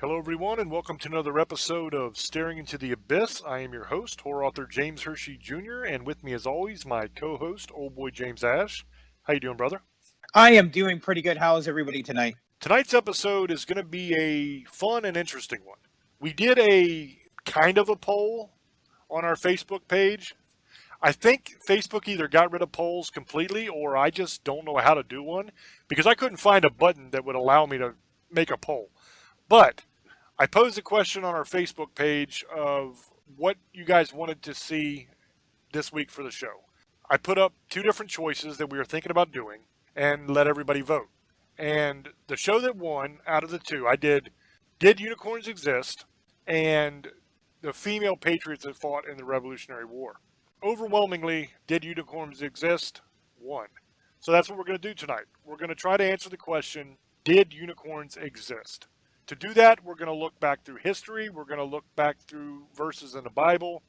Hello, everyone, and welcome to another episode of Staring into the Abyss. I am your host, horror author James Hershey Jr., and with me, as always, my co-host, old boy James Ash. How you doing, brother? I am doing pretty good. How's everybody tonight? Tonight's episode is going to be a fun and interesting one. We did a kind of a poll on our Facebook page. I think Facebook either got rid of polls completely, or I just don't know how to do one because I couldn't find a button that would allow me to make a poll. But I posed a question on our Facebook page of what you guys wanted to see this week for the show. I put up two different choices that we were thinking about doing and let everybody vote. And the show that won out of the two, I did Unicorns Exist? And the female patriots that fought in the Revolutionary War. Overwhelmingly, Did Unicorns Exist? Won. So that's what we're going to do tonight. We're going to try to answer the question, did unicorns exist? To do that, we're going to look back through history. We're going to look back through verses in the Bible.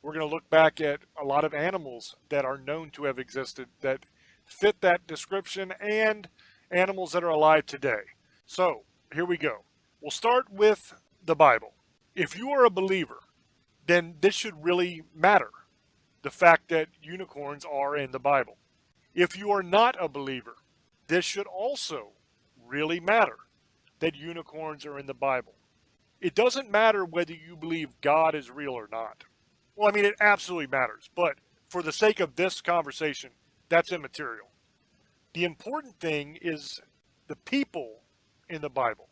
We're going to look back at a lot of animals that are known to have existed that fit that description and animals that are alive today. So, here we go. We'll start with the Bible. If you are a believer, then this should really matter, the fact that unicorns are in the Bible. If you are not a believer, this should also really matter, that unicorns are in the Bible. It doesn't matter whether you believe God is real or not. Well, I mean, it absolutely matters, but for the sake of this conversation, that's immaterial. The important thing is the people in the Bible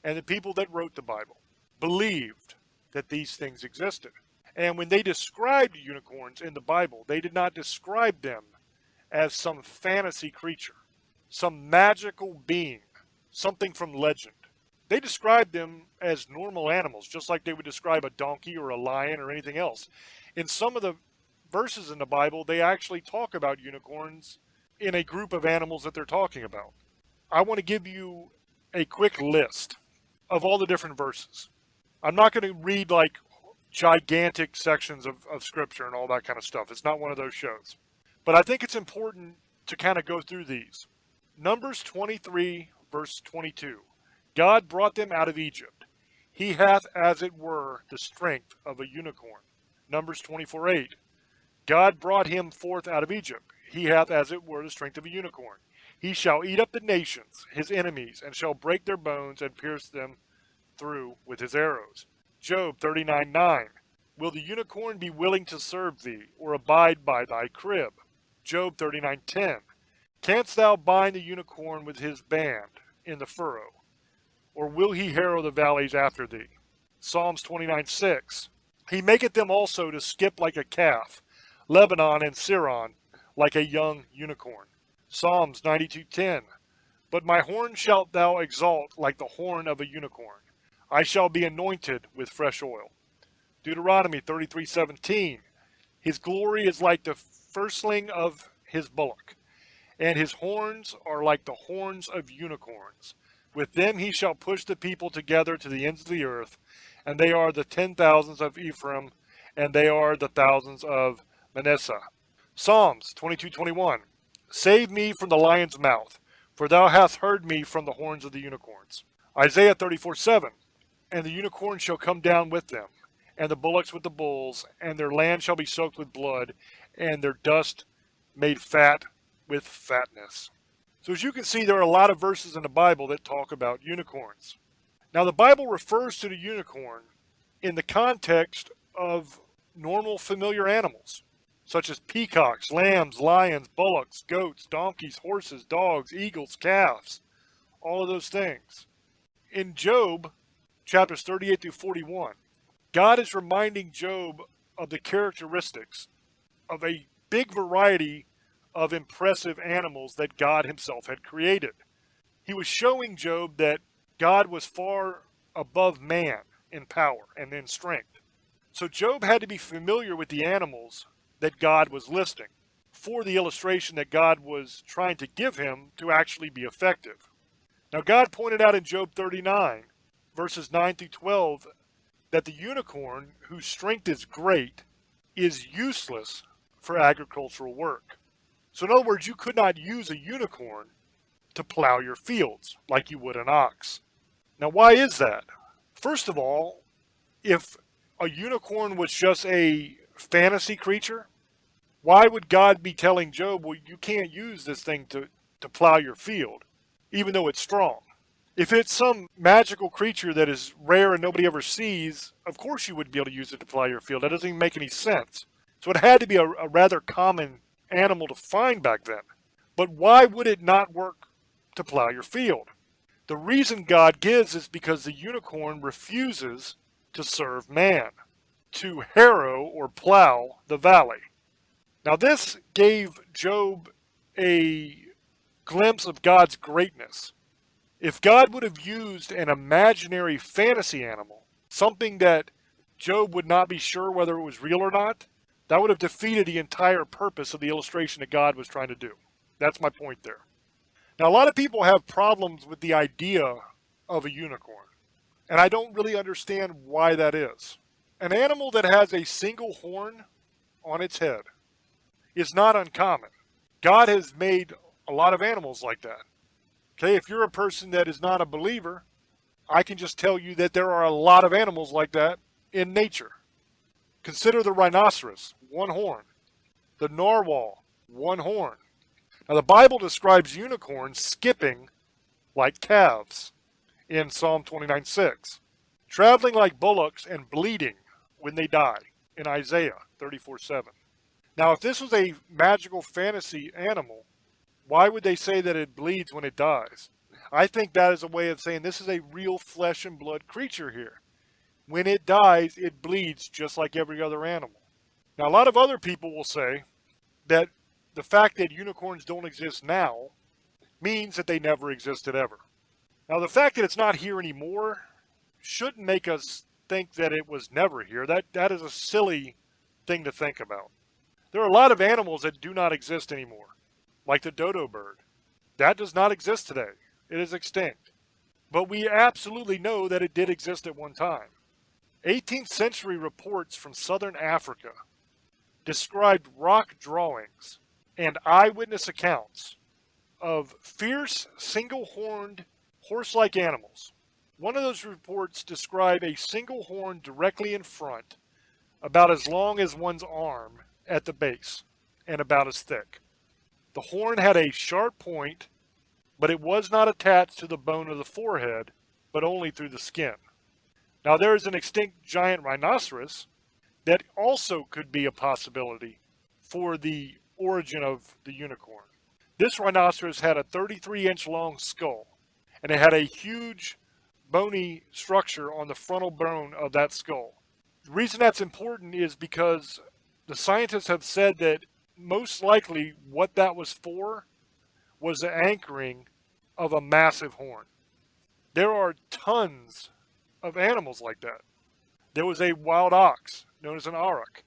and the people that wrote the Bible believed that these things existed. And when they described unicorns in the Bible, they did not describe them as some fantasy creature, some magical being, something from legend. They described them as normal animals, just like they would describe a donkey or a lion or anything else. In some of the verses in the Bible, they actually talk about unicorns in a group of animals that they're talking about. I want to give you a quick list of all the different verses. I'm not going to read like gigantic sections of scripture and all that kind of stuff. It's not one of those shows. But I think it's important to kind of go through these. Numbers 23, verse 22. God brought them out of Egypt. He hath, as it were, the strength of a unicorn. Numbers 24:8. God brought him forth out of Egypt. He hath, as it were, the strength of a unicorn. He shall eat up the nations, his enemies, and shall break their bones and pierce them through with his arrows. Job 39:9. Will the unicorn be willing to serve thee, or abide by thy crib? Job 39:10. Canst thou bind the unicorn with his band in the furrow? Or will he harrow the valleys after thee? Psalms 29:6. He maketh them also to skip like a calf, Lebanon and Sirion like a young unicorn. Psalms 92:10. But my horn shalt thou exalt like the horn of a unicorn. I shall be anointed with fresh oil. Deuteronomy 33:17. His glory is like the firstling of his bullock, and his horns are like the horns of unicorns. With them he shall push the people together to the ends of the earth, and they are the 10,000s of Ephraim, and they are the thousands of Manasseh. Psalms 22:21. Save me from the lion's mouth, for thou hast heard me from the horns of the unicorns. Isaiah 34:7. And the unicorn shall come down with them, and the bullocks with the bulls, and their land shall be soaked with blood, and their dust made fat with fatness. So as you can see, there are a lot of verses in the Bible that talk about unicorns. Now the Bible refers to the unicorn in the context of normal familiar animals, such as peacocks, lambs, lions, bullocks, goats, donkeys, horses, dogs, eagles, calves, all of those things. In Job, chapters 38 through 41, God is reminding Job of the characteristics of a big variety of impressive animals that God himself had created. He was showing Job that God was far above man in power and in strength. So Job had to be familiar with the animals that God was listing for the illustration that God was trying to give him to actually be effective. Now God pointed out in Job 39, verses 9 through 12, that the unicorn, whose strength is great, is useless for agricultural work. So in other words, you could not use a unicorn to plow your fields like you would an ox. Now why is that? First of all, if a unicorn was just a fantasy creature, why would God be telling Job, well, you can't use this thing to plow your field, even though it's strong? If it's some magical creature that is rare and nobody ever sees, of course you wouldn't be able to use it to plow your field. That doesn't even make any sense. So it had to be a rather common animal to find back then. But why would it not work to plow your field? The reason God gives is because the unicorn refuses to serve man, to harrow or plow the valley. Now this gave Job a glimpse of God's greatness. If God would have used an imaginary fantasy animal, something that Job would not be sure whether it was real or not, that would have defeated the entire purpose of the illustration that God was trying to do. That's my point there. Now, a lot of people have problems with the idea of a unicorn, and I don't really understand why that is. An animal that has a single horn on its head is not uncommon. God has made a lot of animals like that. Okay, if you're a person that is not a believer, I can just tell you that there are a lot of animals like that in nature. Consider the rhinoceros, one horn. The narwhal, one horn. Now the Bible describes unicorns skipping like calves in Psalm 29:6, traveling like bullocks and bleeding when they die in Isaiah 34:7. Now if this was a magical fantasy animal, why would they say that it bleeds when it dies? I think that is a way of saying this is a real flesh and blood creature here. When it dies, it bleeds just like every other animal. Now, a lot of other people will say that the fact that unicorns don't exist now means that they never existed ever. Now, the fact that it's not here anymore shouldn't make us think that it was never here. That is a silly thing to think about. There are a lot of animals that do not exist anymore, like the dodo bird. That does not exist today. It is extinct. But we absolutely know that it did exist at one time. 18th century reports from southern Africa described rock drawings and eyewitness accounts of fierce, single-horned, horse-like animals. One of those reports described a single horn directly in front, about as long as one's arm at the base, and about as thick. The horn had a sharp point, but it was not attached to the bone of the forehead, but only through the skin. Now there is an extinct giant rhinoceros that also could be a possibility for the origin of the unicorn. This rhinoceros had a 33-inch long skull, and it had a huge bony structure on the frontal bone of that skull. The reason that's important is because the scientists have said that most likely what that was for was the anchoring of a massive horn. There are tons of animals like that. There was a wild ox known as an auroch.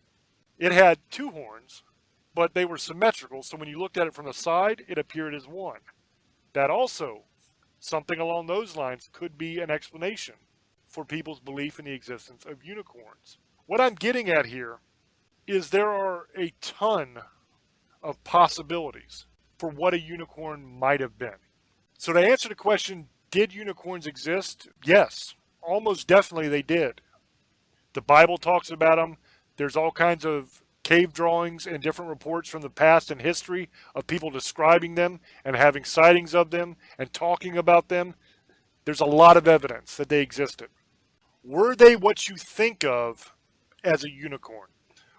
It had two horns, but they were symmetrical, so when you looked at it from the side, it appeared as one. That also, something along those lines, could be an explanation for people's belief in the existence of unicorns. What I'm getting at here is there are a ton of possibilities for what a unicorn might have been. So to answer the question, did unicorns exist? Yes, almost definitely they did. The Bible talks about them. There's all kinds of cave drawings and different reports from the past and history of people describing them and having sightings of them and talking about them. There's a lot of evidence that they existed. Were they what you think of as a unicorn?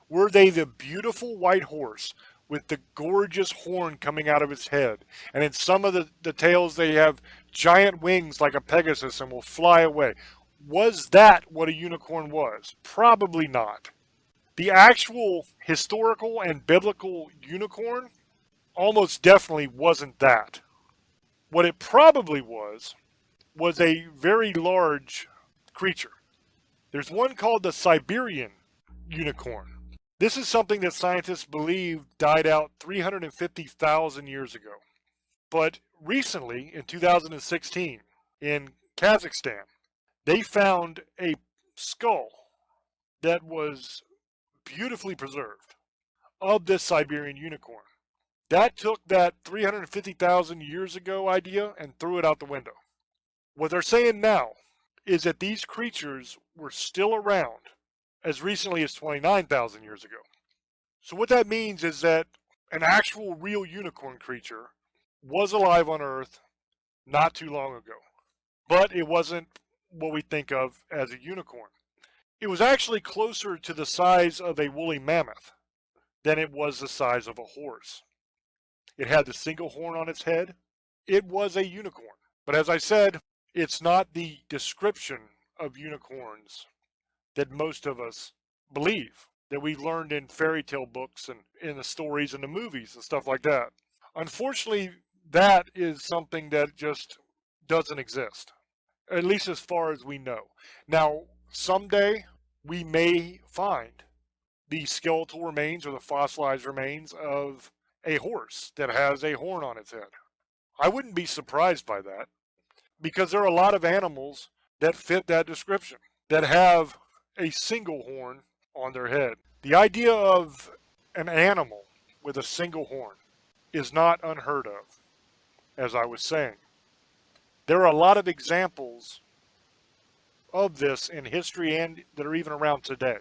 Were they the beautiful white horse with the gorgeous horn coming out of its head? And in some of the tales, they have giant wings like a Pegasus and will fly away. Was that what a unicorn was? Probably not. The actual historical and biblical unicorn almost definitely wasn't that. What it probably was a very large creature. There's one called the Siberian Unicorn. This is something that scientists believe died out 350,000 years ago. But recently, in 2016, in Kazakhstan, they found a skull that was beautifully preserved of this Siberian unicorn. That took that 350,000 years ago idea and threw it out the window. What they're saying now is that these creatures were still around as recently as 29,000 years ago. So what that means is that an actual real unicorn creature was alive on Earth not too long ago, but it wasn't what we think of as a unicorn. It was actually closer to the size of a woolly mammoth than it was the size of a horse. It had the single horn on its head. It was a unicorn. But as I said, it's not the description of unicorns that most of us believe, that we've learned in fairy tale books and in the stories and the movies and stuff like that. Unfortunately, that is something that just doesn't exist, at least as far as we know. Now, someday we may find the skeletal remains or the fossilized remains of a horse that has a horn on its head. I wouldn't be surprised by that, because there are a lot of animals that fit that description, that have a single horn on their head. The idea of an animal with a single horn is not unheard of, as I was saying. There are a lot of examples of this in history and that are even around today.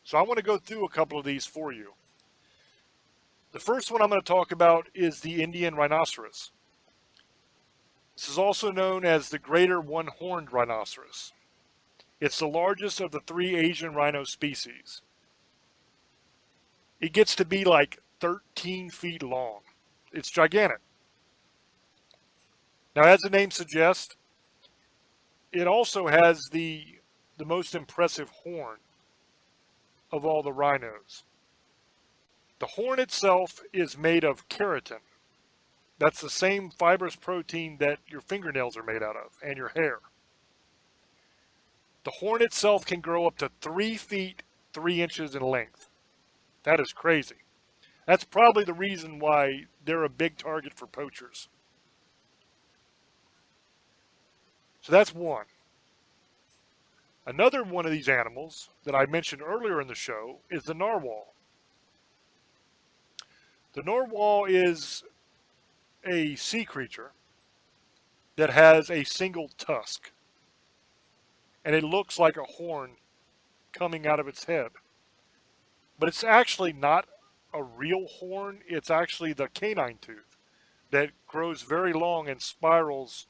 So I want to go through a couple of these for you. The first one I'm going to talk about is the Indian rhinoceros. This is also known as the greater one-horned rhinoceros. It's the largest of the 3 Asian rhino species. It gets to be like 13 feet long. It's gigantic. Now, as the name suggests, it also has the most impressive horn of all the rhinos. The horn itself is made of keratin. That's the same fibrous protein that your fingernails are made out of and your hair. The horn itself can grow up to 3 feet 3 inches in length. That is crazy. That's probably the reason why they're a big target for poachers. So that's one. Another one of these animals that I mentioned earlier in the show is the narwhal. The narwhal is a sea creature that has a single tusk, and it looks like a horn coming out of its head. But it's actually not a real horn. It's actually the canine tooth that grows very long and spirals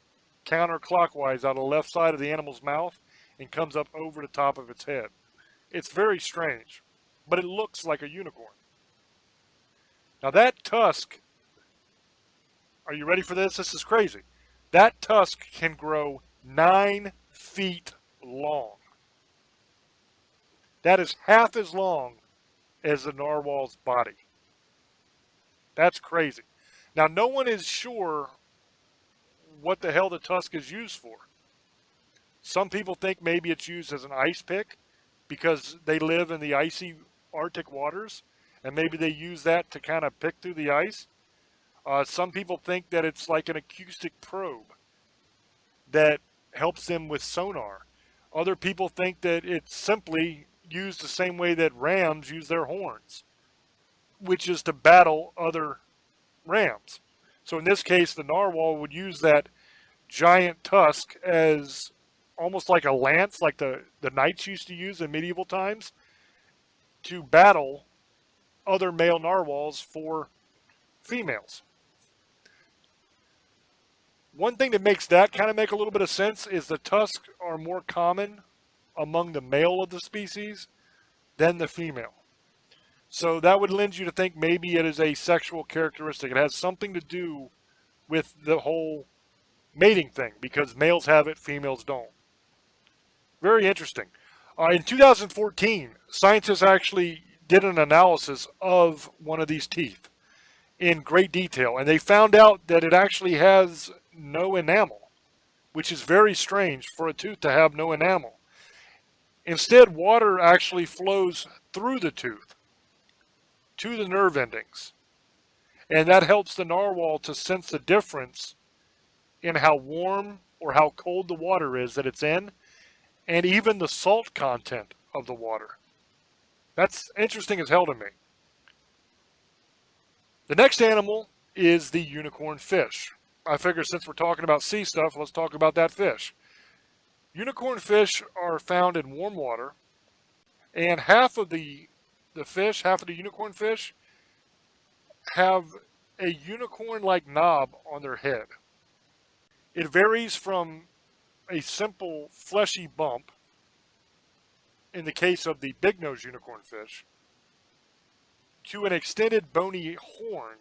counterclockwise out of the left side of the animal's mouth and comes up over the top of its head. It's very strange, but it looks like a unicorn. Now that tusk, are you ready for this? This is crazy. That tusk can grow 9 feet long. That is half as long as the narwhal's body. That's crazy. Now, no one is sure what the hell the tusk is used for. Some people think maybe it's used as an ice pick because they live in the icy Arctic waters, and maybe they use that to kind of pick through the ice. Some people think that it's like an acoustic probe that helps them with sonar. Other people think that it's simply used the same way that rams use their horns, which is to battle other rams. So in this case, the narwhal would use that giant tusk as almost like a lance, like the knights used to use in medieval times, to battle other male narwhals for females. One thing that makes that kind of make a little bit of sense is the tusks are more common among the male of the species than the female. So that would lend you to think maybe it is a sexual characteristic. It has something to do with the whole mating thing, because males have it, females don't. Very interesting. In 2014, scientists actually did an analysis of one of these teeth in great detail, and they found out that it actually has no enamel, which is very strange for a tooth to have no enamel. Instead, water actually flows through the tooth to the nerve endings, and that helps the narwhal to sense the difference in how warm or how cold the water is that it's in, and even the salt content of the water. That's interesting as hell to me. The next animal is the unicorn fish. I figure since we're talking about sea stuff, let's talk about that fish. Unicorn fish are found in warm water, and half of the fish, half of the unicorn fish, have a unicorn-like knob on their head. It varies from a simple fleshy bump in the case of the big-nosed unicorn fish to an extended bony horn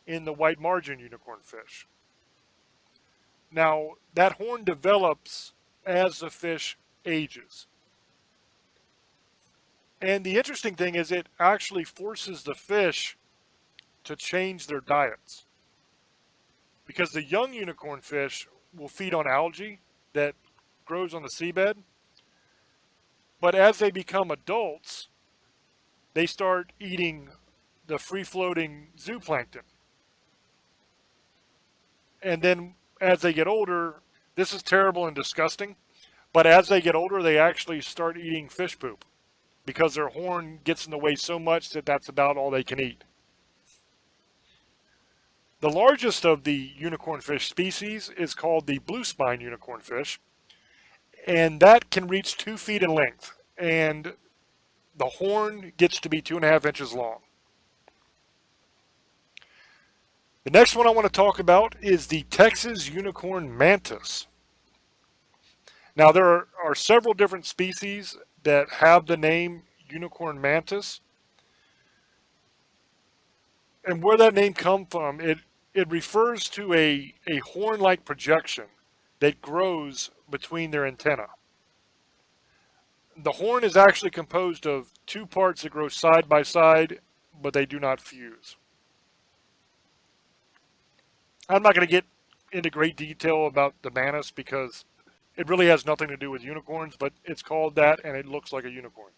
in the white margin unicorn fish. Now, that horn develops as the fish ages. And the interesting thing is it actually forces the fish to change their diets. Because the young unicorn fish will feed on algae that grows on the seabed. But as they become adults, they start eating the free-floating zooplankton. And then as they get older, this is terrible and disgusting, but as they get older, they actually start eating fish poop because their horn gets in the way so much that that's about all they can eat. The largest of the unicorn fish species is called the blue spine unicorn fish, and that can reach 2 feet in length, and the horn gets to be 2.5 inches long. The next one I want to talk about is the Texas unicorn mantis. Now, there are several different species that have the name unicorn mantis. And where that name comes from, it refers to a horn-like projection that grows between their antennae. The horn is actually composed of 2 parts that grow side by side, but they do not fuse. I'm not going to get into great detail about the mantis because it really has nothing to do with unicorns, but it's called that and it looks like a unicorn.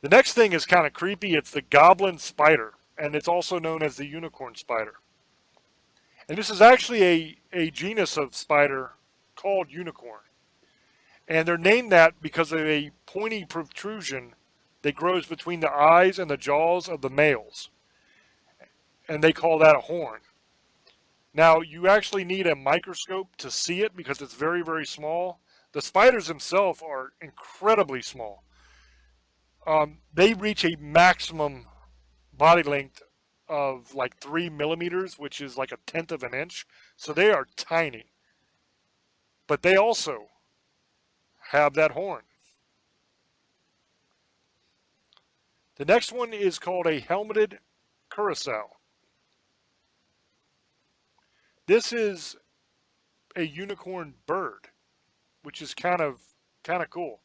The next thing is kind of creepy. It's the Goblin Spider, and it's also known as the unicorn spider. And this is actually a genus of spider called unicorn. And they're named that because of a pointy protrusion that grows between the eyes and the jaws of the males. And they call that a horn. Now, you actually need a microscope to see it because it's very, very small. The spiders themselves are incredibly small. They reach a maximum body length of like 3 millimeters, which is like 1/10 of an inch. So they are tiny. But they also have that horn. The next one is called a helmeted curassow. This is a unicorn bird, which is kind of cool.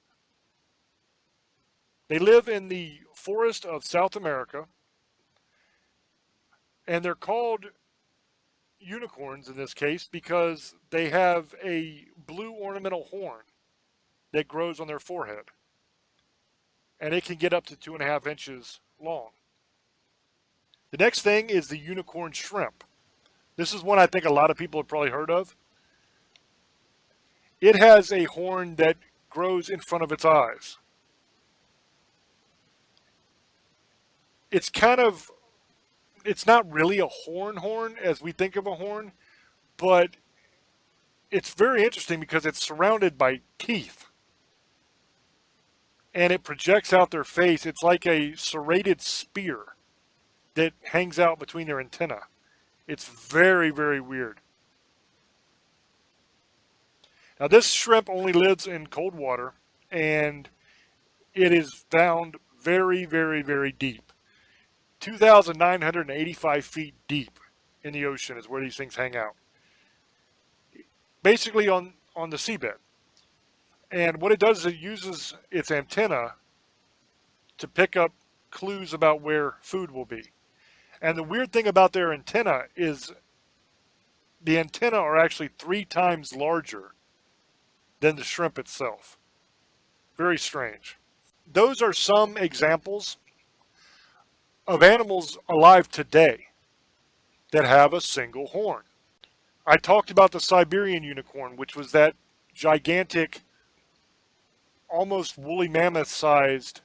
They live in the forest of South America, and they're called unicorns in this case because they have a blue ornamental horn that grows on their forehead, and it can get up to 2.5 inches long. The next thing is the unicorn shrimp. This is one I think a lot of people have probably heard of. It has a horn that grows in front of its eyes. It's not really a horn as we think of a horn, but it's very interesting because it's surrounded by teeth. And it projects out their face. It's like a serrated spear that hangs out between their antennae. It's very, very weird. Now, this shrimp only lives in cold water, and it is found very, very, very deep. 2,985 feet deep in the ocean is where these things hang out. Basically on the seabed. And what it does is it uses its antenna to pick up clues about where food will be. And the weird thing about their antenna is the antenna are actually 3 times larger than the shrimp itself. Very strange. Those are some examples of animals alive today that have a single horn. I talked about the Siberian unicorn, which was that gigantic, almost woolly mammoth-sized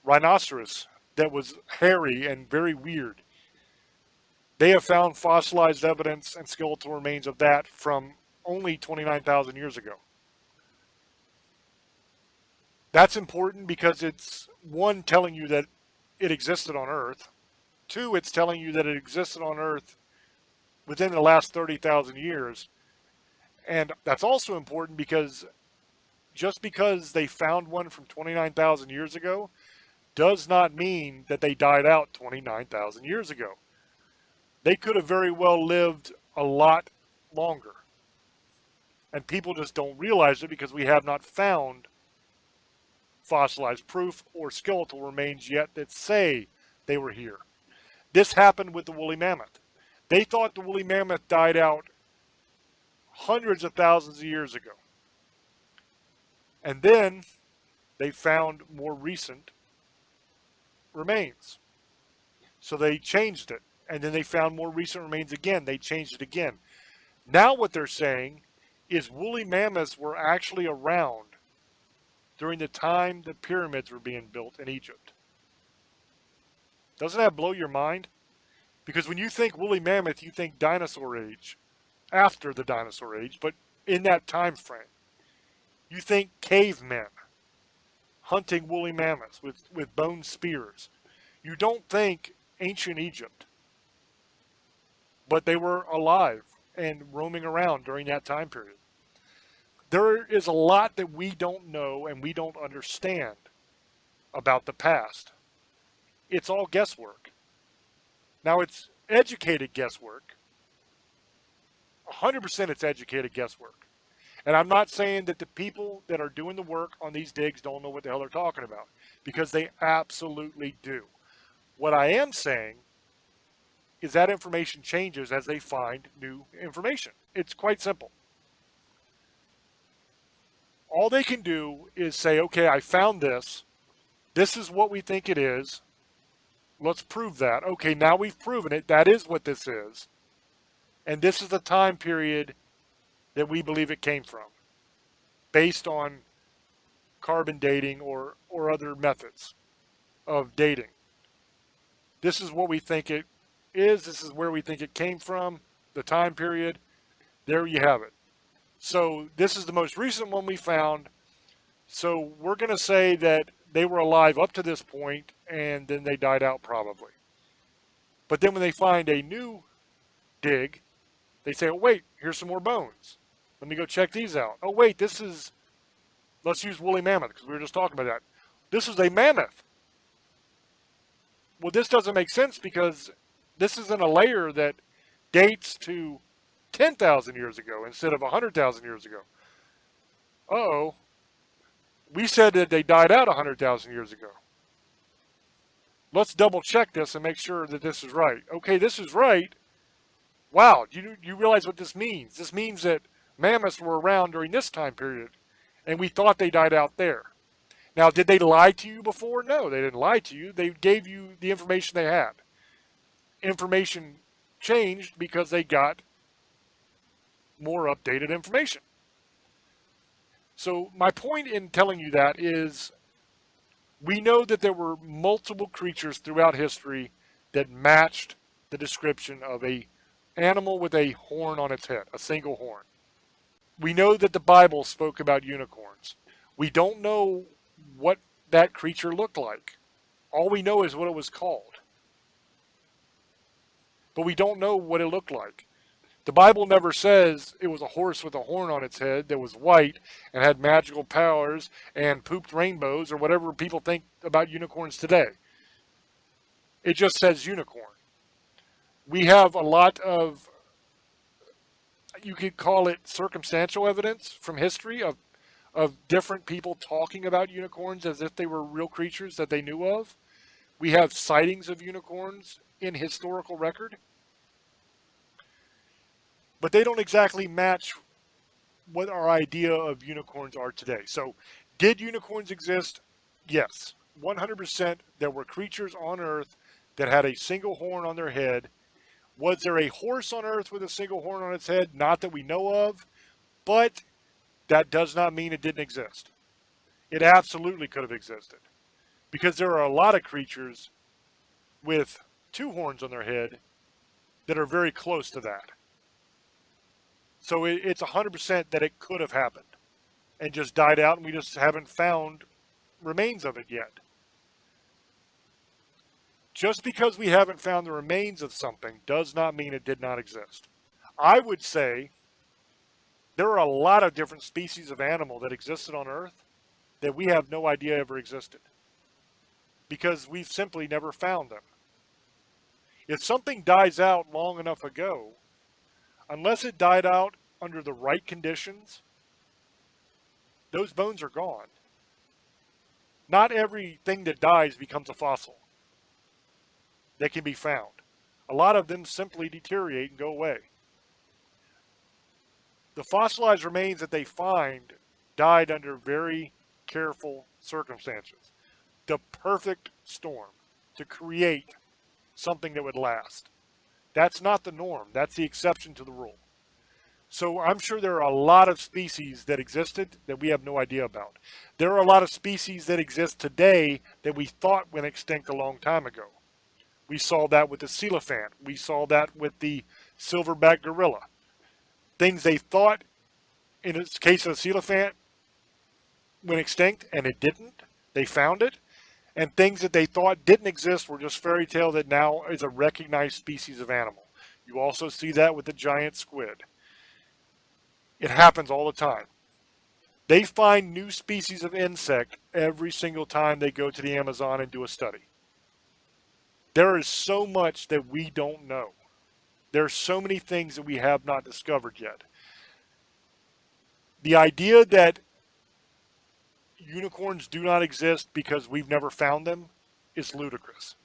rhinoceros that was hairy and very weird. They have found fossilized evidence and skeletal remains of that from only 29,000 years ago. That's important because it's, one, telling you that it existed on Earth. Two, it's telling you that it existed on Earth within the last 30,000 years. And that's also important because just because they found one from 29,000 years ago does not mean that they died out 29,000 years ago. They could have very well lived a lot longer. And people just don't realize it because we have not found fossilized proof or skeletal remains yet that say they were here. This happened with the woolly mammoth. They thought the woolly mammoth died out hundreds of thousands of years ago. And then they found more recent remains. So they changed it. And then they found more recent remains again. They changed it again. Now what they're saying is woolly mammoths were actually around during the time the pyramids were being built in Egypt. Doesn't that blow your mind? Because when you think woolly mammoth, you think dinosaur age, after the dinosaur age, but in that time frame. You think cavemen hunting woolly mammoths with bone spears. You don't think ancient Egypt. But they were alive and roaming around during that time period. There is a lot that we don't know and we don't understand about the past. It's all guesswork. Now, it's educated guesswork. 100% it's educated guesswork. And I'm not saying that the people that are doing the work on these digs don't know what the hell they're talking about, because they absolutely do. What I am saying is that information changes as they find new information. It's quite simple. All they can do is say, okay, I found this. This is what we think it is. Let's prove that. Okay, now we've proven it. That is what this is. And this is the time period that we believe it came from, based on carbon dating or other methods of dating. This is what we think it is. This is where we think it came from, the time period. There you have it. So this is the most recent one we found. So we're going to say that they were alive up to this point and then they died out probably. But then when they find a new dig, they say, oh, wait, here's some more bones. Let me go check these out. Oh, wait, this is, let's use woolly mammoth because we were just talking about that. This is a mammoth. Well, this doesn't make sense because this is in a layer that dates to 10,000 years ago instead of 100,000 years ago. Uh-oh. We said that they died out 100,000 years ago. Let's double check this and make sure that this is right. Okay, this is right. Wow, you realize what this means. This means that mammoths were around during this time period, and we thought they died out there. Now, did they lie to you before? No, they didn't lie to you. They gave you the information they had. Information changed because they got more updated information. So my point in telling you that is we know that there were multiple creatures throughout history that matched the description of a animal with a horn on its head, a single horn. We know that the Bible spoke about unicorns. We don't know what that creature looked like. All we know is what it was called. But we don't know what it looked like. The Bible never says it was a horse with a horn on its head that was white and had magical powers and pooped rainbows or whatever people think about unicorns today. It just says unicorn. We have a lot of, you could call it circumstantial evidence from history of different people talking about unicorns as if they were real creatures that they knew of. We have sightings of unicorns in historical record. But they don't exactly match what our idea of unicorns are today. So, did unicorns exist? Yes. 100% there were creatures on Earth that had a single horn on their head. Was there a horse on Earth with a single horn on its head? Not that we know of, but that does not mean it didn't exist. It absolutely could have existed. Because there are a lot of creatures with two horns on their head that are very close to that. So it's 100% that it could have happened and just died out, and we just haven't found remains of it yet. Just because we haven't found the remains of something does not mean it did not exist. I would say there are a lot of different species of animal that existed on Earth that we have no idea ever existed because we've simply never found them. If something dies out long enough ago, unless it died out under the right conditions, those bones are gone. Not everything that dies becomes a fossil that can be found. A lot of them simply deteriorate and go away. The fossilized remains that they find died under very careful circumstances. The perfect storm to create something that would last. That's not the norm. That's the exception to the rule. So I'm sure there are a lot of species that existed that we have no idea about. There are a lot of species that exist today that we thought went extinct a long time ago. We saw that with the coelacanth. We saw that with the silverback gorilla. Things they thought, in the case of the coelacanth, went extinct, and it didn't. They found it. And things that they thought didn't exist were just fairy tale that now is a recognized species of animal. You also see that with the giant squid. It happens all the time. They find new species of insect every single time they go to the Amazon and do a study. There is so much that we don't know. There are so many things that we have not discovered yet. The idea that unicorns do not exist because we've never found them is ludicrous.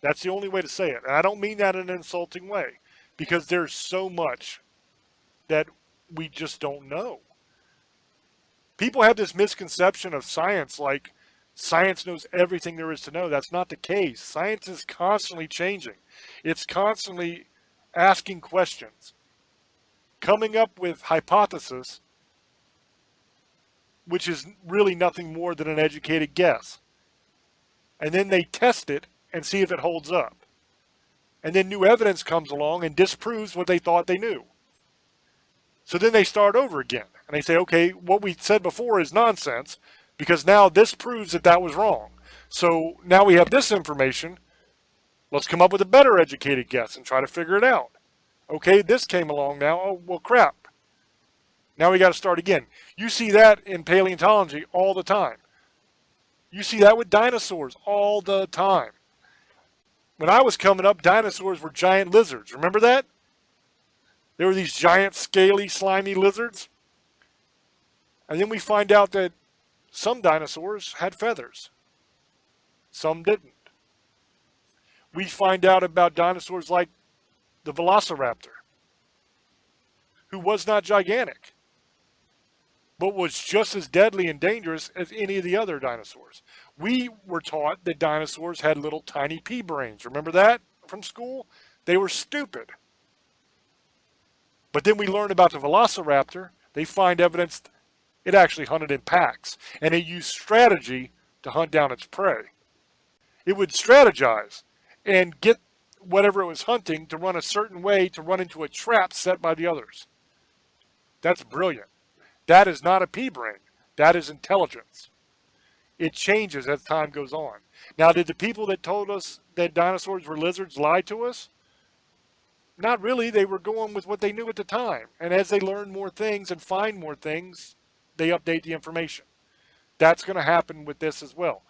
That's the only way to say it. And I don't mean that in an insulting way, because there's so much that we just don't know. People have this misconception of science, like science knows everything there is to know. That's not the case. Science is constantly changing. It's constantly asking questions, coming up with hypotheses, which is really nothing more than an educated guess. And then they test it and see if it holds up. And then new evidence comes along and disproves what they thought they knew. So then they start over again. And they say, okay, what we said before is nonsense because now this proves that that was wrong. So now we have this information. Let's come up with a better educated guess and try to figure it out. Okay, this came along now. Oh, well, crap. Now we got to start again. You see that in paleontology all the time. You see that with dinosaurs all the time. When I was coming up, dinosaurs were giant lizards. Remember that? There were these giant, scaly, slimy lizards. And then we find out that some dinosaurs had feathers. Some didn't. We find out about dinosaurs like the Velociraptor, who was not gigantic, but was just as deadly and dangerous as any of the other dinosaurs. We were taught that dinosaurs had little tiny pea brains. Remember that from school? They were stupid. But then we learn about the Velociraptor. They find evidence it actually hunted in packs, and it used strategy to hunt down its prey. It would strategize and get whatever it was hunting to run a certain way to run into a trap set by the others. That's brilliant. That is not a pea brain. That is intelligence. It changes as time goes on. Now, did the people that told us that dinosaurs were lizards lie to us? Not really. They were going with what they knew at the time. And as they learn more things and find more things, they update the information. That's going to happen with this as well.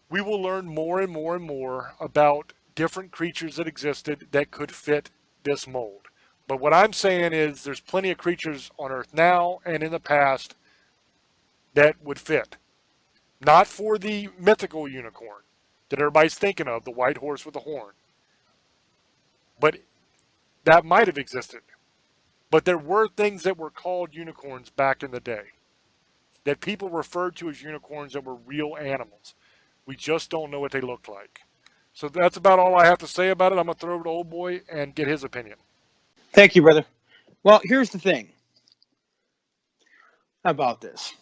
We will learn more and more and more about different creatures that existed that could fit this mold. But what I'm saying is there's plenty of creatures on Earth now and in the past that would fit. Not for the mythical unicorn that everybody's thinking of, the white horse with the horn. But that might have existed. But there were things that were called unicorns back in the day that people referred to as unicorns that were real animals. We just don't know what they looked like. So that's about all I have to say about it. I'm going to throw it to Old Boy and get his opinion. Thank you, brother. Well, here's the thing about this.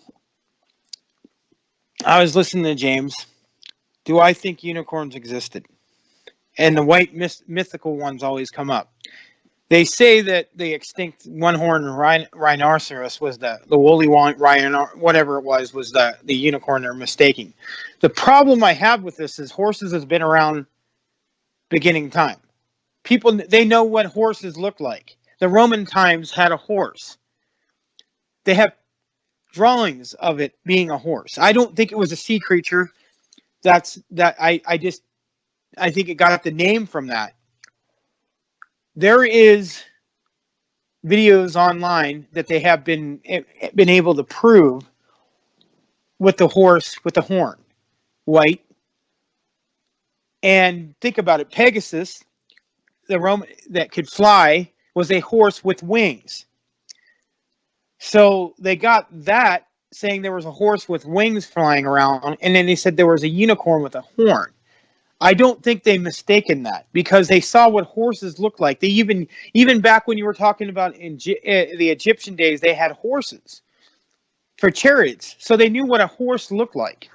I was listening to James. Do I think unicorns existed? And the white mythical ones always come up. They say that the extinct one-horned rhinoceros was the woolly rhino, whatever it was the unicorn they're mistaking. The problem I have with this is horses has been around beginning time. People, they know what horses look like. The Roman times had a horse. They have drawings of it being a horse. I don't think it was a sea creature. I think it got the name from that. There is videos online that they have been able to prove with the horse with the horn, white. And think about it, Pegasus, the Roman that could fly, was a horse with wings. So they got that saying there was a horse with wings flying around, and then they said there was a unicorn with a horn. I don't think they mistaken that because they saw what horses look like. They even back when you were talking about in the Egyptian days, they had horses for chariots, so they knew what a horse looked like.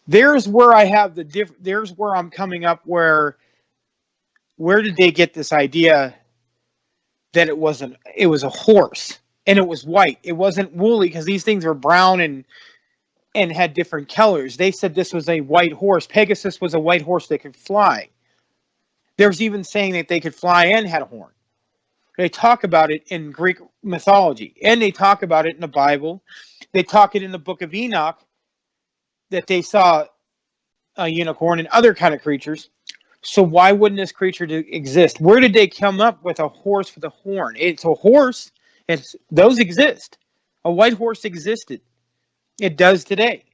There's where I have there's where I'm coming up where did they get this idea that it was a horse and it was white? It wasn't woolly because these things are brown and had different colors. They said this was a white horse. Pegasus was a white horse that could fly. There's even saying that they could fly and had a horn. They talk about it in Greek mythology, and they talk about it in the Bible. They talk it in the book of Enoch that they saw a unicorn and other kind of creatures. So why wouldn't this creature exist? Where did they come up with a horse with a horn? It's a horse. Those exist. A white horse existed. It does today.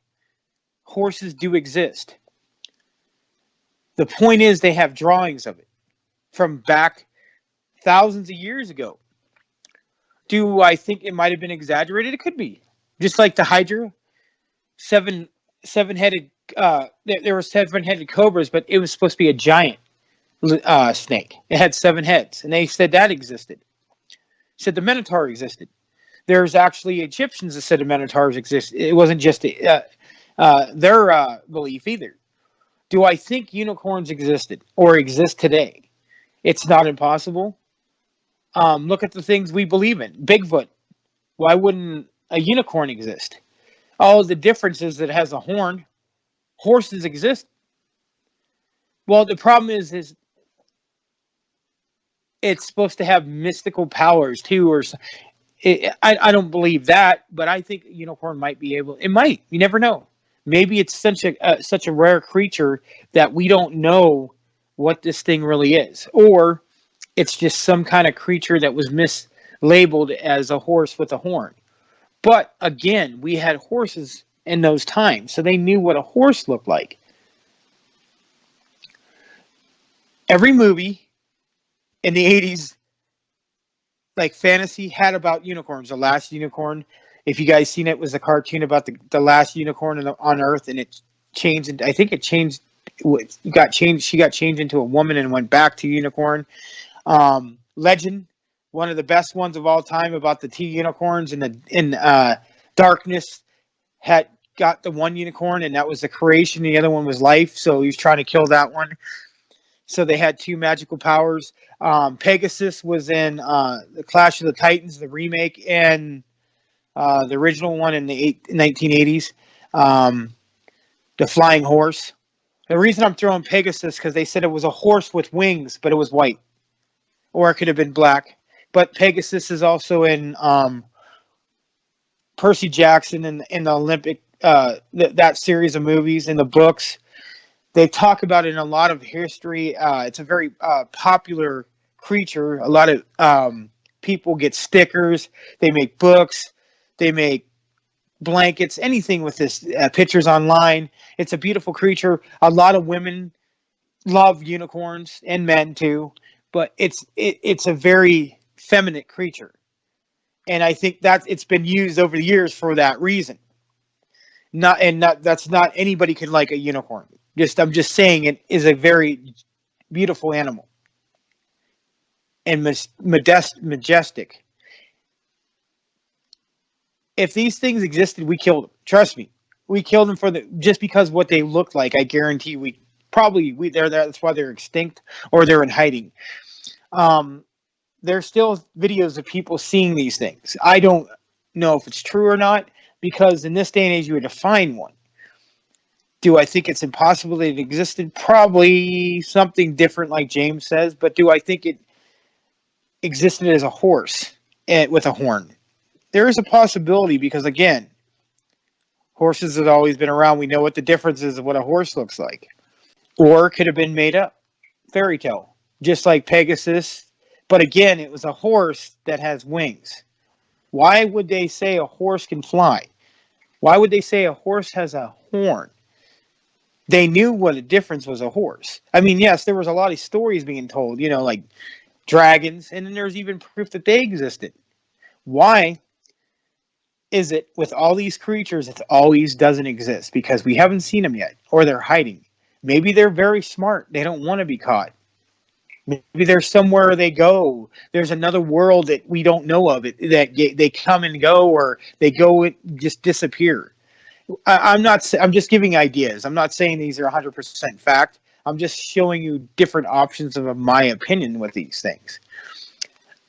Horses do exist. The point is they have drawings of it from back thousands of years ago. Do I think it might have been exaggerated? It could be. Just like the Hydra, seven-headed. There were seven-headed cobras, but it was supposed to be a giant snake. It had 7 heads, and they said that existed. Said the Minotaur existed. There's actually Egyptians that said the Minotaurs exist. It wasn't just their belief either. Do I think unicorns existed or exist today? It's not impossible. Look at the things we believe in. Bigfoot. Why wouldn't a unicorn exist? All the difference is that it has a horn. Horses exist. Well, the problem is it's supposed to have mystical powers too, or I don't believe that, but I think a unicorn might be able. It might. You never know. Maybe it's such a rare creature that we don't know what this thing really is, or it's just some kind of creature that was mislabeled as a horse with a horn. But again, we had horses in those times, so they knew what a horse looked like. Every movie in the 80s, like fantasy, had about unicorns. The Last Unicorn, if you guys seen it, was a cartoon about the last unicorn on Earth, and it changed. And I think it changed. She got changed into a woman and went back to unicorn. Legend, one of the best ones of all time, about the 2 unicorns in darkness, had got the one unicorn, and that was the creation. The other one was life, so he was trying to kill that one. So they had 2 magical powers. Pegasus was in the Clash of the Titans, the remake, and the original one in the 1980s. The flying horse. The reason I'm throwing Pegasus because they said it was a horse with wings, but it was white, or it could have been black. But Pegasus is also in Percy Jackson in the Olympic that series of movies and the books. They talk about it in a lot of history. It's a very popular creature. A lot of people get stickers. They make books. They make blankets. Anything with this. Pictures online. It's a beautiful creature. A lot of women love unicorns, and men too. But it's a very feminine creature, and I think that it's been used over the years for that reason. That's not anybody could like a unicorn. I'm just saying it is a very beautiful animal and majestic. If these things existed, we killed them. Trust me, we killed them just because what they look like. I guarantee they're there. That's why they're extinct or they're in hiding. there's still videos of people seeing these things. I don't know if it's true or not, because in this day and age, you would have to find one. Do I think it's impossible that it existed? Probably something different, like James says. But do I think it existed as a horse with a horn? There is a possibility, because, again, horses have always been around. We know what the difference is of what a horse looks like. Or it could have been made up. Fairy tale. Just like Pegasus. But again, it was a horse that has wings. Why would they say a horse can fly? Why would they say a horse has a horn? They knew what a difference was a horse. I mean, yes, there was a lot of stories being told, like dragons, and then there's even proof that they existed. Why is it with all these creatures it always doesn't exist? Because we haven't seen them yet, or they're hiding. Maybe they're very smart. They don't want to be caught. Maybe there's somewhere they go. There's another world that we don't know of, that they come and go, or they go and just disappear. I'm just giving ideas. I'm not saying these are 100% fact. I'm just showing you different options of my opinion with these things.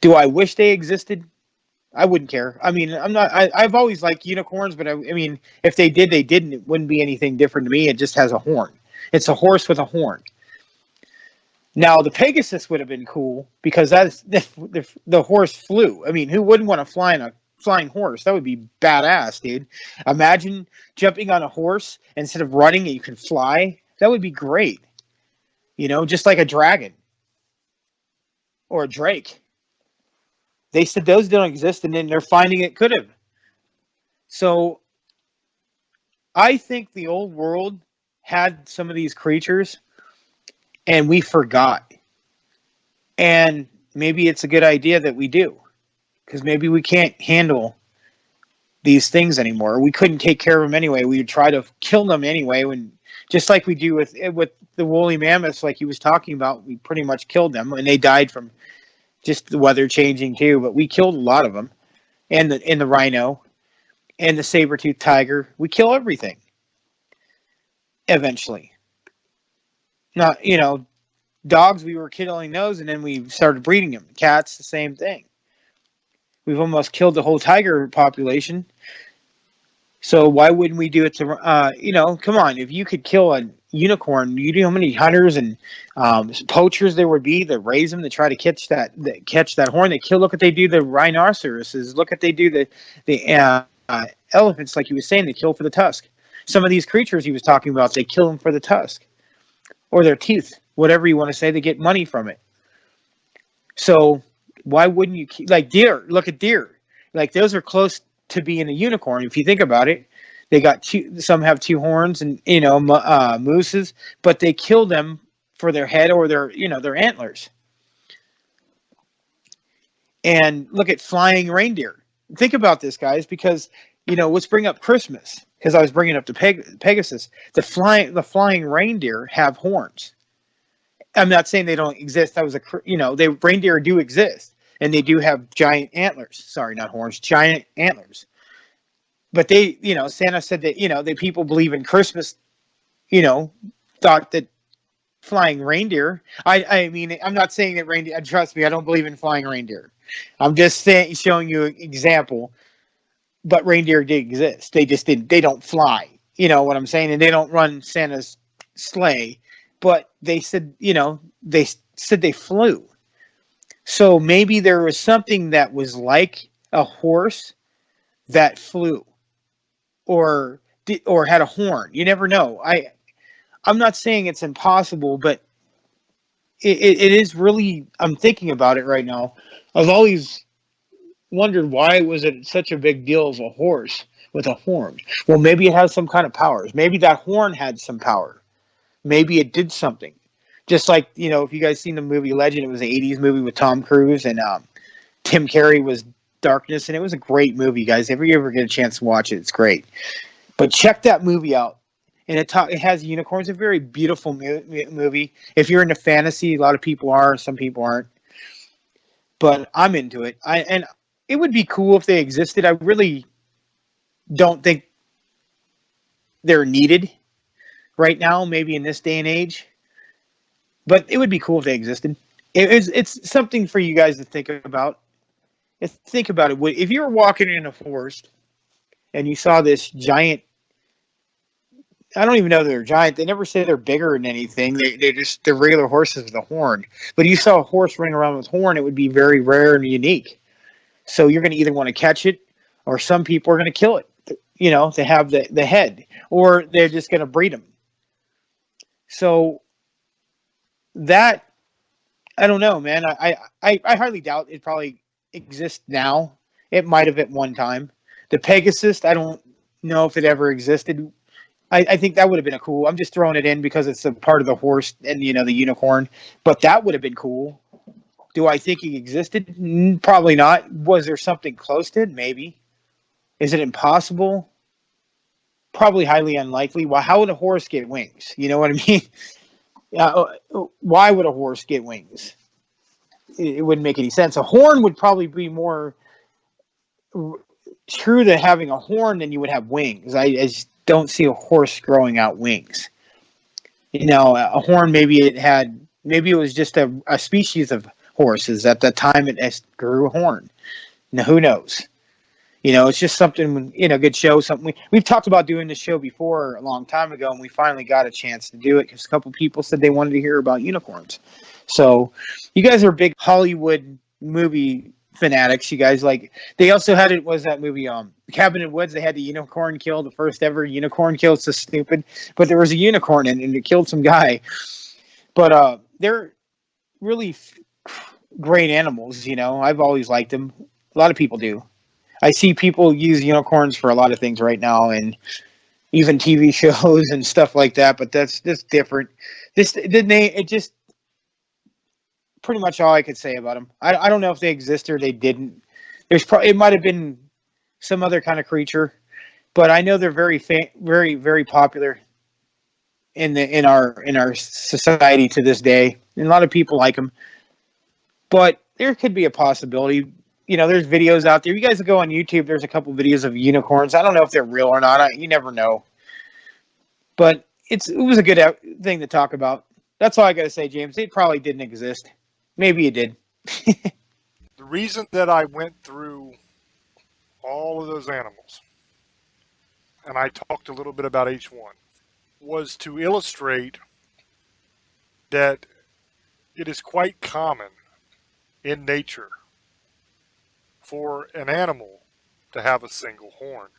Do I wish they existed? I wouldn't care. I mean, I've always liked unicorns, but I mean, if they did, they didn't. It wouldn't be anything different to me. It just has a horn. It's a horse with a horn. Now, the Pegasus would have been cool, because that's the horse flew. I mean, who wouldn't want to fly in a flying horse? That would be badass, dude. Imagine jumping on a horse, instead of running, you can fly. That would be great. Just like a dragon or a drake. They said those don't exist, and then they're finding it could have. So I think the old world had some of these creatures, and we forgot. And maybe it's a good idea that we do, because maybe we can't handle these things anymore. We couldn't take care of them anyway. We would try to kill them anyway, just like we do with the woolly mammoths, like he was talking about. We pretty much killed them, and they died from just the weather changing too. But we killed a lot of them, and the rhino, and the saber-toothed tiger. We kill everything eventually. Not, dogs, we were killing those, and then we started breeding them. Cats, the same thing. We've almost killed the whole tiger population. So why wouldn't we do it to, come on, if you could kill a unicorn, you know how many hunters and poachers there would be that raise them to try to catch that horn. Look what they do the rhinoceroses. Look what they do the elephants, like he was saying, they kill for the tusk. Some of these creatures he was talking about, they kill them for the tusk. Or their teeth, whatever you want to say, they get money from it. So why wouldn't you like deer? Look at deer. Like, those are close to being a unicorn. If you think about it, they got some have two horns, and mooses, but they kill them for their head or their antlers. And look at flying reindeer. Think about this, guys, because let's bring up Christmas, because I was bringing up the Pegasus. The flying reindeer have horns. I'm not saying they don't exist. That was reindeer do exist, and they do have giant antlers. Sorry, not horns, giant antlers. But they, Santa said that, the people believe in Christmas, thought that flying reindeer. I mean, I'm not saying that reindeer. Trust me, I don't believe in flying reindeer. I'm just showing you an example. But reindeer did exist. They just didn't. They don't fly. You know what I'm saying? And they don't run Santa's sleigh. But they said, they flew. So maybe there was something that was like a horse that flew, or had a horn. You never know. I'm not saying it's impossible, but it is really. I'm thinking about it right now. I've always wondered, why was it such a big deal as a horse with a horn? Well, maybe it has some kind of powers. Maybe that horn had some power. Maybe it did something. Just like, if you guys seen the movie Legend, it was an 80s movie with Tom Cruise, and Tim Curry was Darkness, and it was a great movie, guys. If you ever get a chance to watch it, it's great. But check that movie out. And it has unicorns. It's a very beautiful movie. If you're into fantasy, a lot of people are, some people aren't. But I'm into it. And it would be cool if they existed. I really don't think they're needed right now, maybe in this day and age. But it would be cool if they existed. It's something for you guys to think about. Think about it. If you were walking in a forest and you saw this giant, I don't even know they're giant. They never say they're bigger than anything. They're regular horses with a horn. But if you saw a horse running around with a horn, it would be very rare and unique. So you're going to either want to catch it, or some people are going to kill it. To have the head, or they're just going to breed them. So that, I don't know, man. I highly doubt it probably exists now. It might have at one time. The Pegasus, I don't know if it ever existed. I think that would have been a cool. I'm just throwing it in because it's a part of the horse and the unicorn. But that would have been cool. Do I think it existed? Probably not. Was there something close to it? Maybe. Is it impossible? Probably highly unlikely. Well, how would a horse get wings? You know what I mean? Why would a horse get wings? It wouldn't make any sense. A horn would probably be more true to having a horn than you would have wings. I just don't see a horse growing out wings. A horn, maybe it was just a species of horses at the time it grew a horn. Now, who knows? It's just something, good show, something we've talked about doing this show before a long time ago, and we finally got a chance to do it because a couple people said they wanted to hear about unicorns. So you guys are big Hollywood movie fanatics. You guys they also had that movie, Cabin in the Woods. They had the unicorn kill, the first ever unicorn kill. It's so stupid, but there was a unicorn and it killed some guy. But they're really great animals. I've always liked them. A lot of people do. I see people use unicorns for a lot of things right now, and even TV shows and stuff like that. But that's just different. It just pretty much all I could say about them. I don't know if they exist or they didn't. It might have been some other kind of creature, but I know they're very very very popular in our society to this day, and a lot of people like them. But there could be a possibility. There's videos out there. You guys go on YouTube. There's a couple videos of unicorns. I don't know if they're real or not. You never know. But it was a good thing to talk about. That's all I got to say, James. It probably didn't exist. Maybe it did. The reason that I went through all of those animals, and I talked a little bit about each one, was to illustrate that it is quite common in nature for an animal to have a single horn.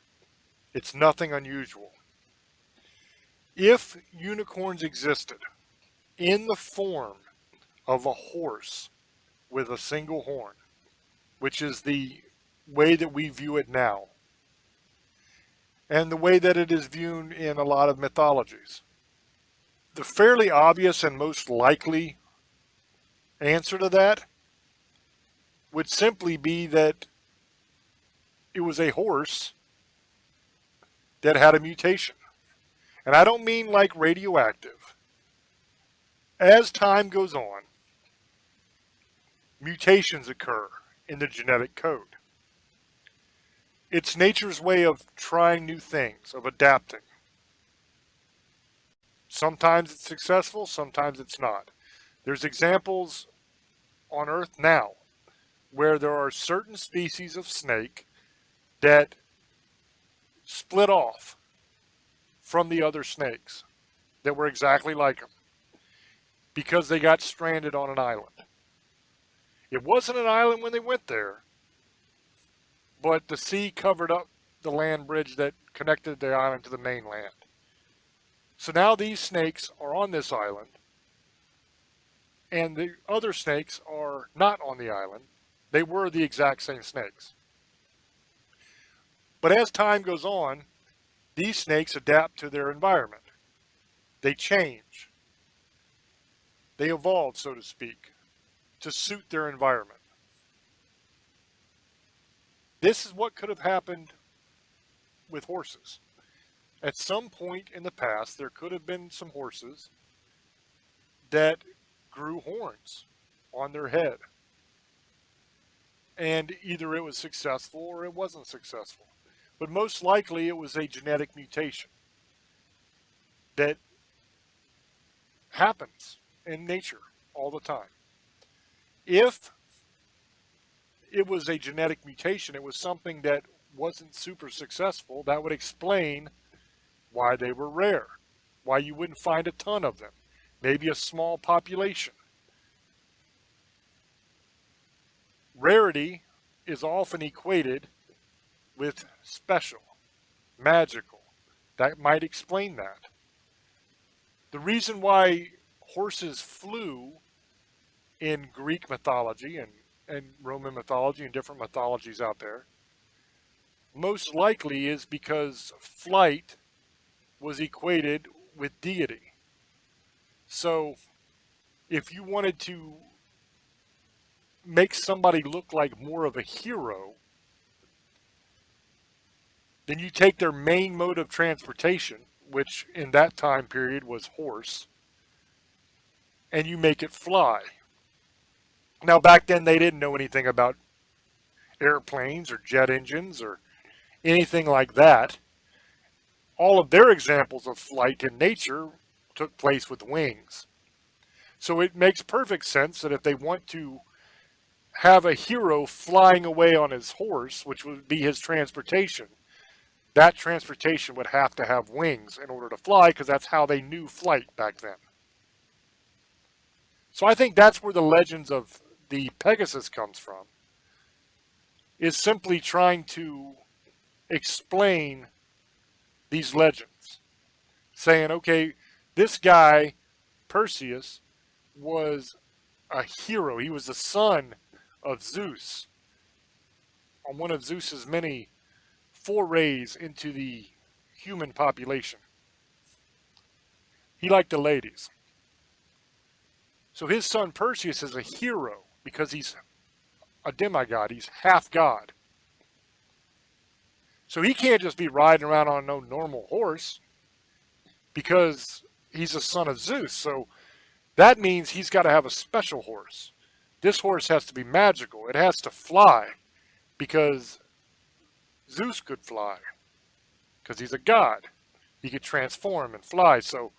It's nothing unusual. If unicorns existed in the form of a horse with a single horn, which is the way that we view it now, and the way that it is viewed in a lot of mythologies, the fairly obvious and most likely answer to that would simply be that it was a horse that had a mutation. And I don't mean like radioactive. As time goes on, mutations occur in the genetic code. It's nature's way of trying new things, of adapting. Sometimes it's successful, sometimes it's not. There's examples on Earth now where there are certain species of snake that split off from the other snakes that were exactly like them because they got stranded on an island. It wasn't an island when they went there, but the sea covered up the land bridge that connected the island to the mainland. So now these snakes are on this island, and the other snakes are not on the island. They were the exact same snakes. But as time goes on, these snakes adapt to their environment. They change. They evolve, so to speak, to suit their environment. This is what could have happened with horses. At some point in the past, there could have been some horses that grew horns on their head. And either it was successful or it wasn't successful. But most likely it was a genetic mutation that happens in nature all the time. If it was a genetic mutation, it was something that wasn't super successful, that would explain why they were rare, why you wouldn't find a ton of them, maybe a small population. Rarity is often equated with special, magical. That might explain that. The reason why horses flew in Greek mythology and Roman mythology and different mythologies out there most likely is because flight was equated with deity. So if you wanted to make somebody look like more of a hero, then you take their main mode of transportation, which in that time period was horse, and you make it fly. Now back then they didn't know anything about airplanes or jet engines or anything like that. All of their examples of flight in nature took place with wings. So it makes perfect sense that if they want to have a hero flying away on his horse, which would be his transportation, that transportation would have to have wings in order to fly, because that's how they knew flight back then. So I think that's where the legends of the Pegasus comes from, is simply trying to explain these legends, saying, okay, this guy, Perseus, was a hero. He was the son of Zeus on one of Zeus's many forays into the human population. He liked the ladies. So his son Perseus is a hero because he's a demigod. He's half god. So he can't just be riding around on no normal horse because he's a son of Zeus. So that means he's got to have a special horse. This horse has to be magical. It has to fly because Zeus could fly because he's a god. He could transform and fly. So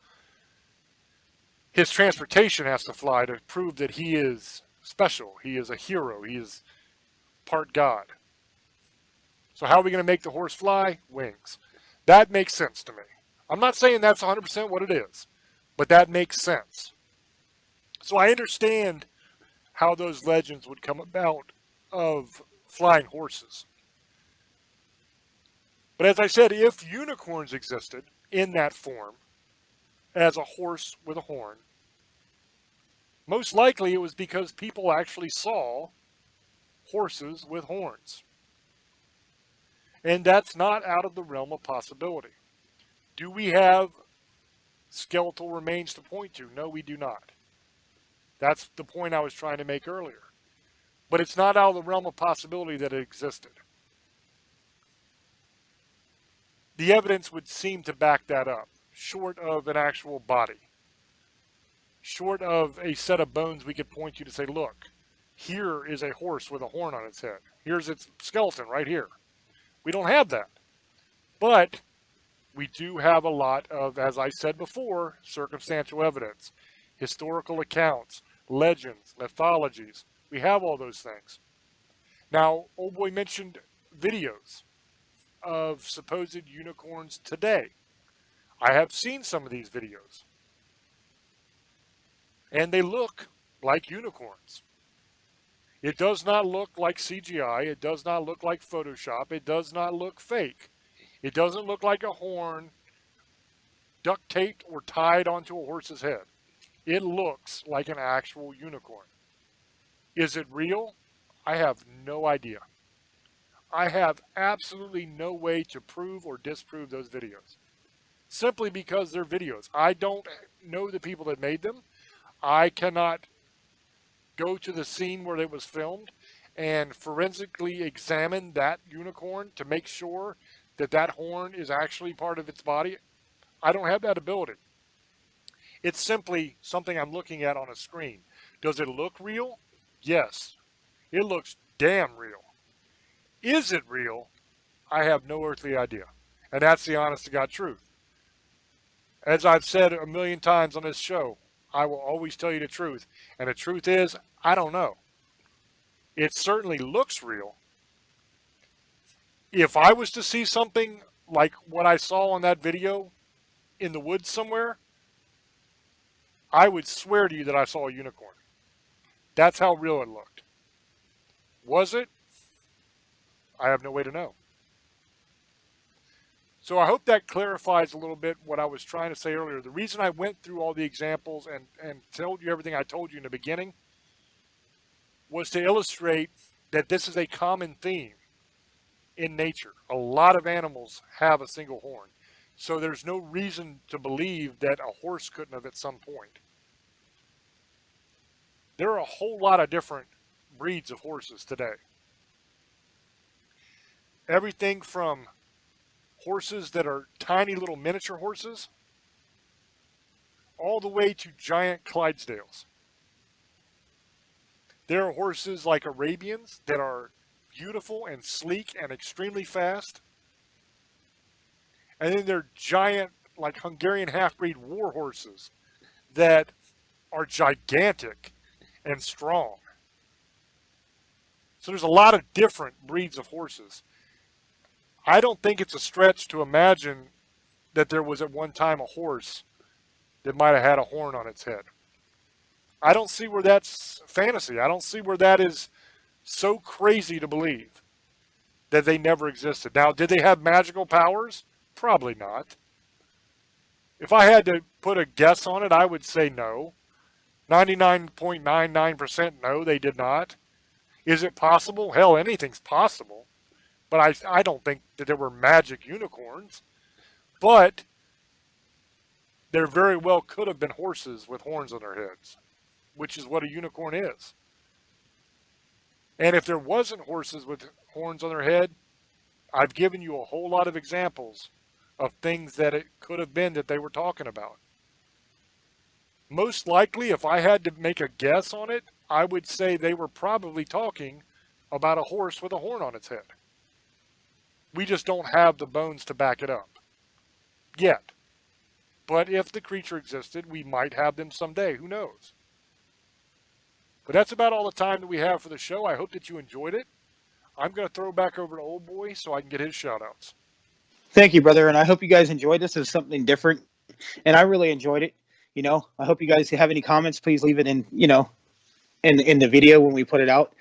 his transportation has to fly to prove that he is special. He is a hero. He is part god. So how are we going to make the horse fly? Wings. That makes sense to me. I'm not saying that's 100% what it is, but that makes sense. So I understand how those legends would come about of flying horses. But as I said, if unicorns existed in that form, as a horse with a horn, most likely it was because people actually saw horses with horns. And that's not out of the realm of possibility. Do we have skeletal remains to point to? No, we do not. That's the point I was trying to make earlier. But it's not out of the realm of possibility that it existed. The evidence would seem to back that up, short of an actual body. Short of a set of bones we could point you to say, look, here is a horse with a horn on its head. Here's its skeleton right here. We don't have that. But we do have a lot of, as I said before, circumstantial evidence, historical accounts, legends, mythologies. We have all those things. Now, old boy mentioned videos of supposed unicorns today. I have seen some of these videos. And they look like unicorns. It does not look like CGI. It does not look like Photoshop. It does not look fake. It doesn't look like a horn duct taped or tied onto a horse's head. It looks like an actual unicorn. Is it real? I have no idea. I have absolutely no way to prove or disprove those videos. Simply because they're videos. I don't know the people that made them. I cannot go to the scene where it was filmed and forensically examine that unicorn to make sure that that horn is actually part of its body. I don't have that ability. It's simply something I'm looking at on a screen. Does it look real? Yes. It looks damn real. Is it real? I have no earthly idea. And that's the honest to God truth. As I've said a million times on this show, I will always tell you the truth. And the truth is, I don't know. It certainly looks real. If I was to see something like what I saw on that video in the woods somewhere, I would swear to you that I saw a unicorn. That's how real it looked. Was it? I have no way to know. So I hope that clarifies a little bit what I was trying to say earlier. The reason I went through all the examples and told you everything I told you in the beginning was to illustrate that this is a common theme in nature. A lot of animals have a single horn. So there's no reason to believe that a horse couldn't have at some point. There are a whole lot of different breeds of horses today. Everything from horses that are tiny little miniature horses all the way to giant Clydesdales. There are horses like Arabians that are beautiful and sleek and extremely fast. And then there are giant, like Hungarian half-breed war horses that are gigantic and strong. So there's a lot of different breeds of horses. I don't think it's a stretch to imagine that there was at one time a horse that might have had a horn on its head. I don't see where that's fantasy. I don't see where that is so crazy to believe that they never existed. Now, did they have magical powers? Probably not. If I had to put a guess on it, I would say no. 99.99% no, they did not. Is it possible? Hell, anything's possible. But I don't think that there were magic unicorns. But there very well could have been horses with horns on their heads, which is what a unicorn is. And if there wasn't horses with horns on their head, I've given you a whole lot of examples of things that it could have been that they were talking about. Most likely, if I had to make a guess on it, I would say they were probably talking about a horse with a horn on its head. We just don't have the bones to back it up yet. But if the creature existed, we might have them someday. Who knows? But that's about all the time that we have for the show. I hope that you enjoyed it. I'm going to throw back over to Old Boy so I can get his shout-outs. Thank you, brother. And I hope you guys enjoyed this. It was something different. And I really enjoyed it. You know, I hope you guys have any comments. Please leave it in, you know, in the video when we put it out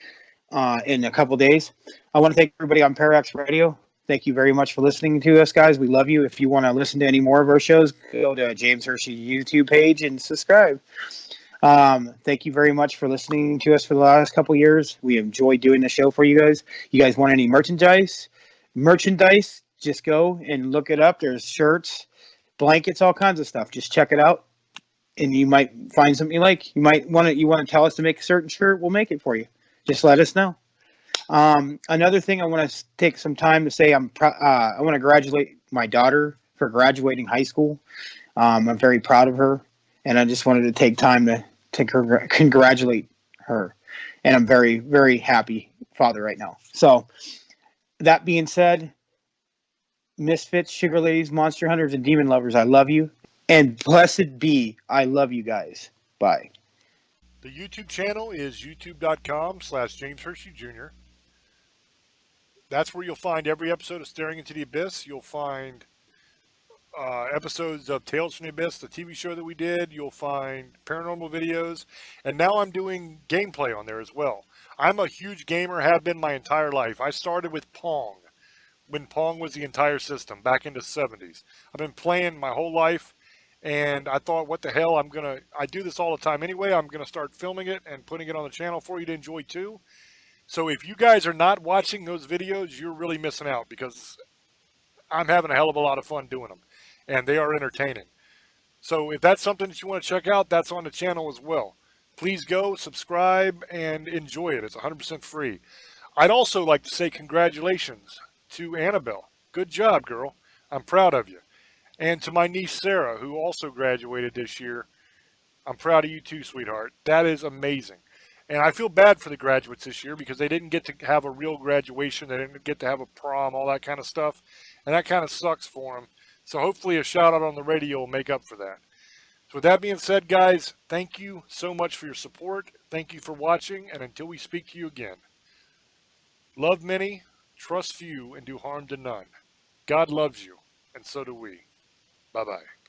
in a couple days. I want to thank everybody on Parax Radio. Thank you very much for listening to us, guys. We love you. If you want to listen to any more of our shows, go to James Hershey's YouTube page and subscribe. Thank you very much for listening to us for the last couple years. We enjoyed doing the show for you guys. You guys want any merchandise? Just go and look it up. There's shirts, blankets, all kinds of stuff. Just check it out, and you might find something you like. You want to tell us to make a certain shirt, we'll make it for you. Just let us know. Another thing I want to take some time to say, I want to congratulate my daughter for graduating high school. I'm very proud of her, and I just wanted to take time to congratulate her. And I'm very, very happy father right now. So that being said, Misfits, Sugar Ladies, Monster Hunters, and Demon Lovers, I love you. And blessed be, I love you guys. Bye. The YouTube channel is youtube.com/James Hershey Jr. That's where you'll find every episode of Staring into the Abyss. You'll find episodes of Tales from the Abyss, the TV show that we did. You'll find paranormal videos. And now I'm doing gameplay on there as well. I'm a huge gamer, have been my entire life. I started with Pong, when Pong was the entire system, back in the 70s. I've been playing my whole life, and I thought, what the hell, I do this all the time anyway. I'm going to start filming it and putting it on the channel for you to enjoy too. So if you guys are not watching those videos, you're really missing out, because I'm having a hell of a lot of fun doing them, and they are entertaining. So if that's something that you want to check out, that's on the channel as well. Please go, subscribe, and enjoy it. It's 100% free. I'd also like to say congratulations to Annabelle. Good job, girl. I'm proud of you. And to my niece, Sarah, who also graduated this year. I'm proud of you too, sweetheart. That is amazing. And I feel bad for the graduates this year because they didn't get to have a real graduation. They didn't get to have a prom, all that kind of stuff. And that kind of sucks for them. So hopefully a shout out on the radio will make up for that. So with that being said, guys, thank you so much for your support. Thank you for watching. And until we speak to you again, Love many, trust few, and do harm to none. God loves you, and so do we. Bye-bye.